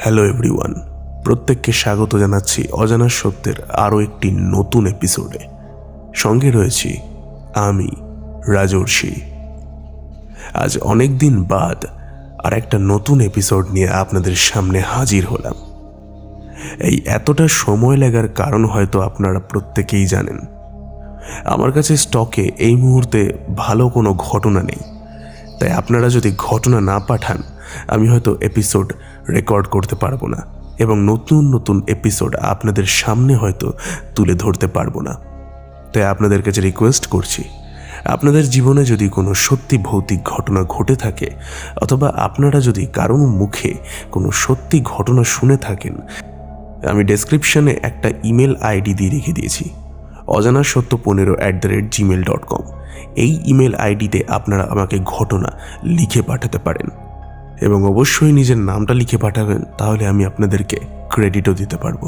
Hello everyone, প্রত্যেককে স্বাগত জানাচ্ছি অজানা সত্যের আরও একটি নতুন এপিসোডে। সঙ্গে রয়েছি আমি রাজর্ষি। আজ অনেক দিন বাদ আর একটা নতুন এপিসোড নিয়ে আপনাদের সামনে হাজির হলাম। এই এতটা সময় লাগার কারণ হয়তো আপনারা প্রত্যেকেই জানেন। আমার কাছে স্টকে এই মুহূর্তে ভালো কোনো ঘটনা নেই, তাই আপনারা যদি ঘটনা না পাঠান আমি হয়তো এপিসোড রেকর্ড করতে পারবো না এবং নতুন নতুন এপিসোড আপনাদের সামনে হয়তো তুলে ধরতে পারবো না। তাই আপনাদের কাছে রিকোয়েস্ট করছি, আপনাদের জীবনে যদি কোনো সত্যি ভৌতিক ঘটনা ঘটে থাকে অথবা আপনারা যদি কারোর মুখে কোনো সত্যি ঘটনা শুনে থাকেন, আমি ডেসক্রিপশনে একটা ইমেল আইডি দিয়ে রেখে দিয়েছি, অজানাসত্য15@gmail.com। এই ইমেল আইডিতে আপনারা আমাকে ঘটনা লিখে পাঠাতে পারেন এবং অবশ্যই নিজের নামটা লিখে পাঠাবেন, তাহলে আমি আপনাদেরকে ক্রেডিটও দিতে পারবো।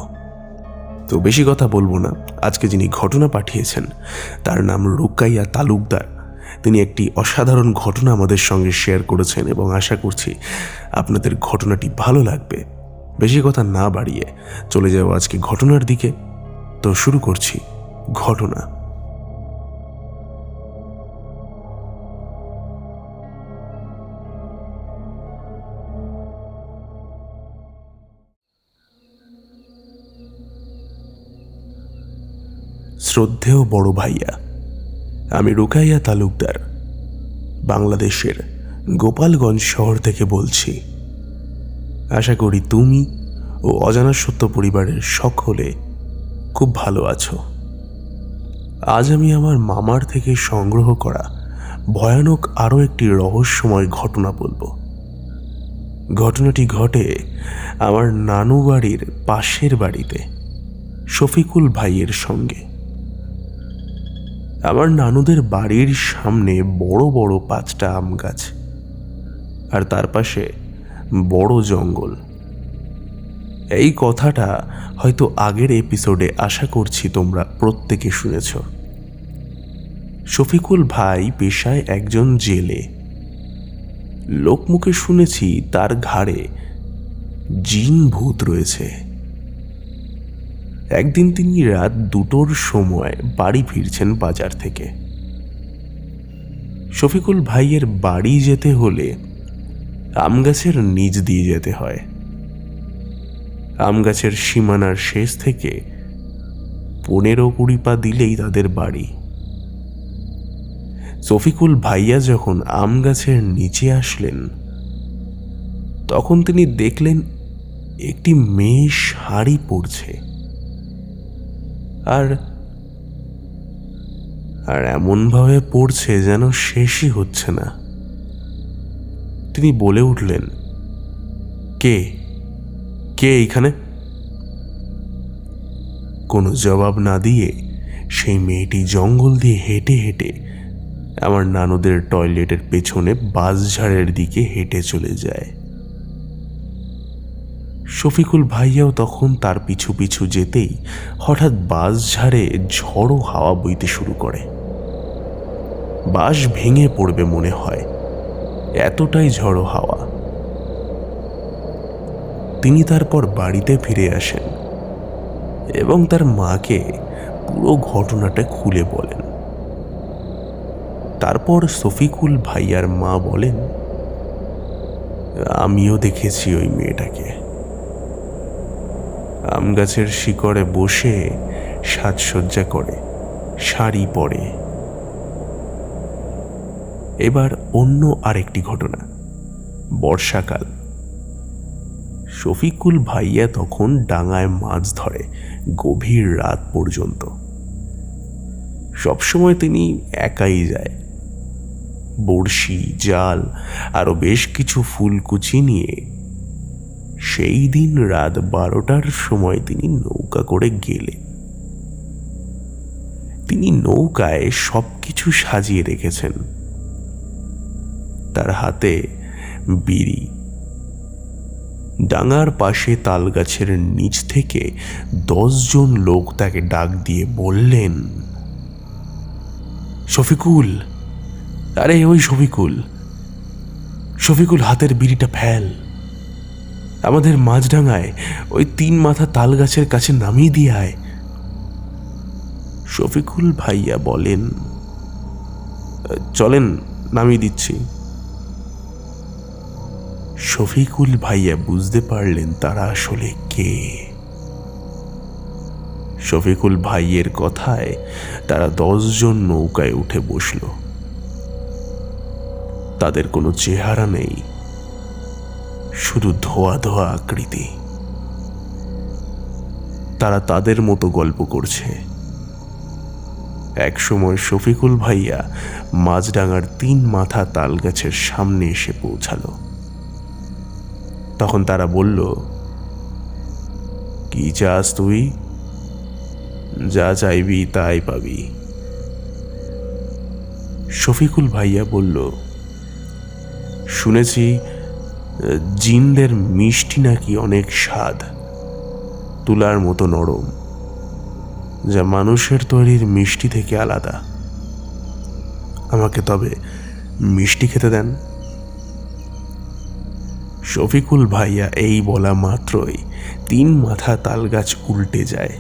তো বেশি কথা বলবো না, আজকে যিনি ঘটনা পাঠিয়েছেন তার নাম রুকাইয়া তালুকদার। তিনি একটি অসাধারণ ঘটনা আমাদের সঙ্গে শেয়ার করেছেন এবং আশা করছি আপনাদের ঘটনাটি ভালো লাগবে। বেশি কথা না বাড়িয়ে চলে যাব আজকে ঘটনার দিকে। তো শুরু করছি ঘটনা। শ্রদ্ধেয় বড় ভাইয়া, আমি রুকাইয়া তালুকদার বাংলাদেশের গোপালগঞ্জ শহর থেকে বলছি। আশা করি তুমি ও অজানা সত্য পরিবারের সকলে খুব ভালো আছো। আজ আমি আমার মামার থেকে সংগ্রহ করা ভয়ানক আরও একটি রহস্যময় ঘটনা বলবো। ঘটনাটি ঘটে আমার নানু বাড়ির পাশের বাড়িতে শফিকুল ভাইয়ের সঙ্গে। আমার নানুদের বাড়ির সামনে বড় বড় 5টা আম গাছ আর তার পাশে বড় জঙ্গল। এই কথাটা হয়তো আগের এপিসোডে আশা করছি তোমরা প্রত্যেকে শুনেছ। শফিকুল ভাই পেশায় একজন জেলে। লোকমুখে শুনেছি তার ঘাড়ে জিন ভূত রয়েছে। একদিন তিনি রাত 2টোর সময় বাড়ি ফিরছেন বাজার থেকে। শফিকুল ভাইয়ের বাড়ি যেতে হলে আম গাছের নিচ দিয়ে যেতে হয়। আম গাছের সীমানার শেষ থেকে 15-20 পা দিলেই তাদের বাড়ি। শফিকুল ভাইয়া যখন আম গাছের নিচে আসলেন তখন তিনি দেখলেন একটি মেয়ে শাড়ি পরছে আর এমনভাবে পড়ছে যেন শেষই হচ্ছে না। তিনি বলে উঠলেন, কে কে এইখানে? কোনো জবাব না দিয়ে সেই মেয়েটি জঙ্গল দিয়ে হেঁটে হেঁটে আমার নানুদের টয়লেটের পেছনে বাঁশঝাড়ের দিকে হেঁটে চলে যায়। শফিকুল ভাইয়াও তখন তার পিছু পিছু যেতেই হঠাৎ বাঁশঝাড়ে ঝড়ো হাওয়া বইতে শুরু করে। বাঁশ ভেঙে পড়বে মনে হয়, এতটাই ঝড়ো হাওয়া। তিনি তারপর বাড়িতে ফিরে আসেন এবং তার মাকে পুরো ঘটনাটা খুলে বলেন। তারপর শফিকুল ভাইয়ার মা বলেন, আমিও দেখেছি ওই মেয়েটাকে। আম গাছের শিকড়ে বসে সাজসজ্জা করে, শাড়ি পরে। এবার অন্য আরেকটি ঘটনা। বর্ষাকাল। শফিকুল ভাইয়া তখন ডাঙায় মাছ ধরে গভীর রাত পর্যন্ত। সবসময় তিনি একাই যায়। বড়শি, জাল আরো বেশ কিছু ফুলকুচি নিয়ে। সেই দিন রাত 12টার সময় তিনি নৌকা করে গেলেন। তিনি নৌকায় সবকিছু সাজিয়ে রেখেছেন। তার হাতে বিড়ি। ডাঙার পাশে তালগাছের নিচ থেকে 10 জন লোক তাকে ডাক দিয়ে বললেন, শফিকুল, আরে ওই শফিকুল, শফিকুল হাতের বিড়িটা ফেল। আমাদের মাঝডাঙ্গায় ওই 3 মাথা তাল গাছের কাছে নামিয়ে দিয়ে আয়। শফিকুল ভাইয়া বলেন, চলেন, নামিয়ে দিচ্ছি। শফিকুল ভাইয়া বুঝতে পারলেন তারা আসলে কে। শফিকুল ভাইয়ের কথায় তারা 10 জন নৌকায় উঠে বসল। তাদের কোনো চেহারা নেই, শুধু ধোয়া ধোয়া আকৃতি। তারা তাদের মতো গল্প করছে। একসময় শফিকুল ভাইয়া মাঝডাঙ্গার 3 মাথা তাল গাছের সামনে এসে পৌঁছালো। তখন তারা বলল, কি চাস তুই? যা চাইবি তাই পাবি। শফিকুল ভাইয়া বলল, শুনেছি জিনদের মিষ্টি নাকি অনেক স্বাদ, তুলার মতো নরম, যা মানুষের তৈরির মিষ্টি থেকে আলাদা। আমাকে তবে মিষ্টি খেতে দেন। শফিকুল ভাইয়া এই বলা মাত্রই 3 মাথা তাল গাছ উল্টে যায়।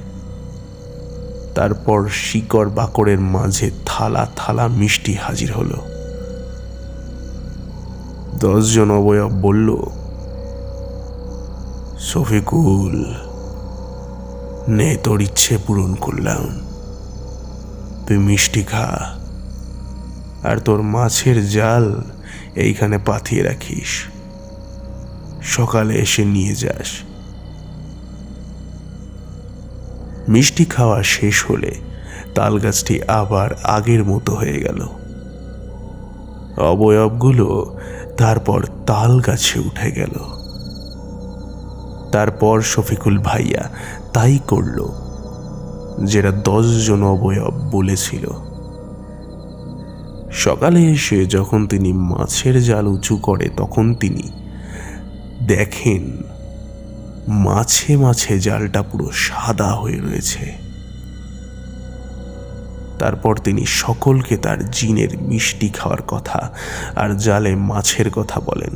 তারপর শিকড় বাকড়ের মাঝে থালা থালা মিষ্টি হাজির হলো। 10 জন অবয়ব বলল, শফিকুল, নে তোর ইচ্ছে পূরণ করলাম, তুই মিষ্টি খা, আর তোর মাছের জাল এইখানে পাঠিয়ে রাখিস, সকালে এসে নিয়ে যাস। মিষ্টি খাওয়া শেষ হলে তাল গাছটি আবার আগের মতো হয়ে গেল। অবয়বগুলো তারপর তাল গাছে উঠে গেল। তারপর শফিকুল ভাইয়া তাই করল যেটা 10 জন অবয়ব বলেছিল। সকালে এসে যখন তিনি মাছের জাল উঁচু করে, তখন তিনি দেখেন মাছে মাছে জালটা পুরো সাদা হয়ে রয়েছে। তারপর তিনি সকলকে তার জিনের মিষ্টি খাওয়ার কথা আর জালে মাছের কথা বলেন,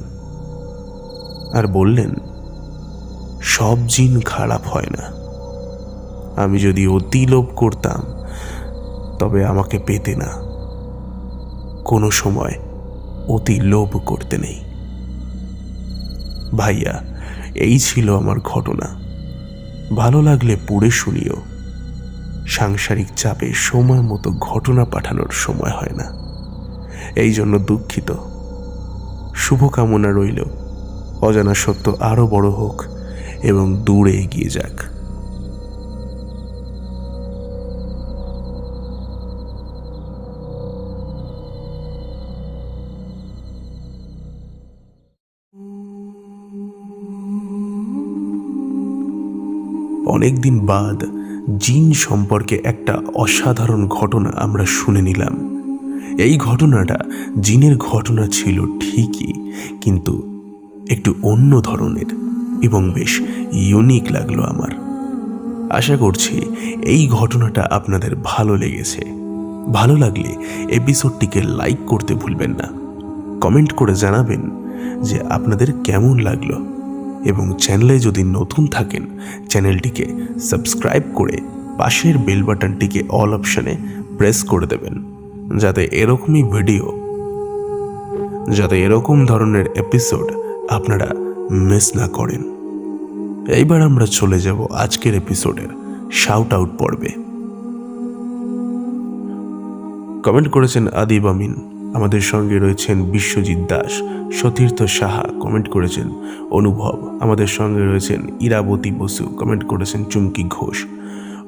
আর বললেন, সব জিন খারাপ হয় না। আমি যদি অতি লোভ করতাম তবে আমাকে পেতে না। কোনো সময় অতি লোভ করতে নেই। ভাইয়া, এই ছিল আমার ঘটনা। ভালো লাগলে পড়ে শুনিও। সাংসারিক চাপে সময় মতো ঘটনা পাঠানোর সময় হয় না, এই জন্য দুঃখিত। শুভকামনা রইল অজানা সত্য আরো বড় হোক এবং দূরে এগিয়ে যাক। অনেকদিন বাদ জিন সম্পর্কে একটা অসাধারণ ঘটনা আমরা শুনে নিলাম। এই ঘটনাটা জিনের ঘটনা ছিল ঠিকই, কিন্তু একটু অন্য ধরনের এবং বেশ ইউনিক লাগলো আমার। আশা করছি এই ঘটনাটা আপনাদের ভালো লেগেছে। ভালো লাগলে এপিসোডটিকে লাইক করতে ভুলবেন না। কমেন্ট করে জানাবেন যে আপনাদের কেমন লাগলো, এবং চ্যানেলে যদি নতুন থাকেন চ্যানেলটিকে সাবস্ক্রাইব করে পাশের বেল বাটনটিকে অল অপশনে প্রেস করে দেবেন, যাতে এরকম ধরনের এপিসোড আপনারা মিস না করেন। এইবার আমরা চলে যাব আজকের এপিসোডের শাউট আউট পর্বে। কমেন্ট করেছেন আদিব আমিন, আমাদের সঙ্গে রয়েছেন বিশ্বজিৎ দাস, সতীর্থ সাহা কমেন্ট করেছেন অনুভব, আমাদের সঙ্গে রয়েছেন ইরাবতী বসু কমেন্ট করেছেন চুমকি ঘোষ,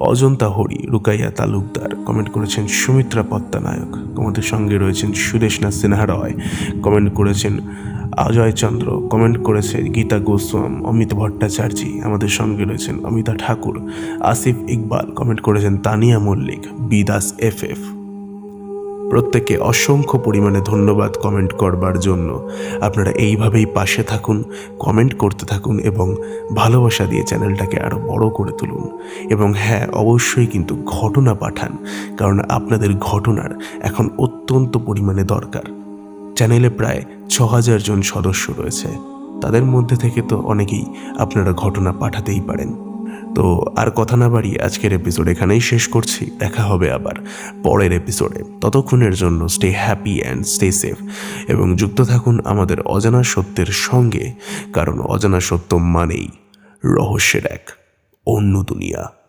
অজন্তা হরি, রুকাইয়া তালুকদার কমেন্ট করেছেন সুমিত্রা পত্তানায়ক, আমাদের সঙ্গে রয়েছেন সুদেশনা সিনহা রয় কমেন্ট করেছেন অজয় চন্দ্র, কমেন্ট করেছে গীতা গোস্বাম, অমিত ভট্টাচার্য, আমাদের সঙ্গে রয়েছেন অমিতা ঠাকুর, আসিফ ইকবাল কমেন্ট করেছেন তানিয়া মল্লিক, বিদাস FF। প্রত্যেককে অসংখ্য পরিমাণে ধন্যবাদ কমেন্ট করবার জন্য। আপনারা এইভাবেই পাশে থাকুন, কমেন্ট করতে থাকুন এবং ভালোবাসা দিয়ে চ্যানেলটাকে আরও বড় করে তুলুন। এবং হ্যাঁ, অবশ্যই কিন্তু ঘটনা পাঠান, কারণ আপনাদের ঘটনার এখন অত্যন্ত পরিমাণে দরকার। চ্যানেলে প্রায় 6000 জন সদস্য রয়েছে। তাদের মধ্যে থেকে তো অনেকেই আপনারা ঘটনা পাঠাতেই পারেন। তো আর কথা না বাড়িয়ে আজকের এপিসোড এখানেই শেষ করছি। দেখা হবে আবার পরের এপিসোডে। ততক্ষণের জন্য stay happy and stay safe এবং যুক্ত থাকুন আমাদের অজানা সত্যের সঙ্গে, কারণ অজানা সত্য মানেই রহস্যের এক অন্য দুনিয়া।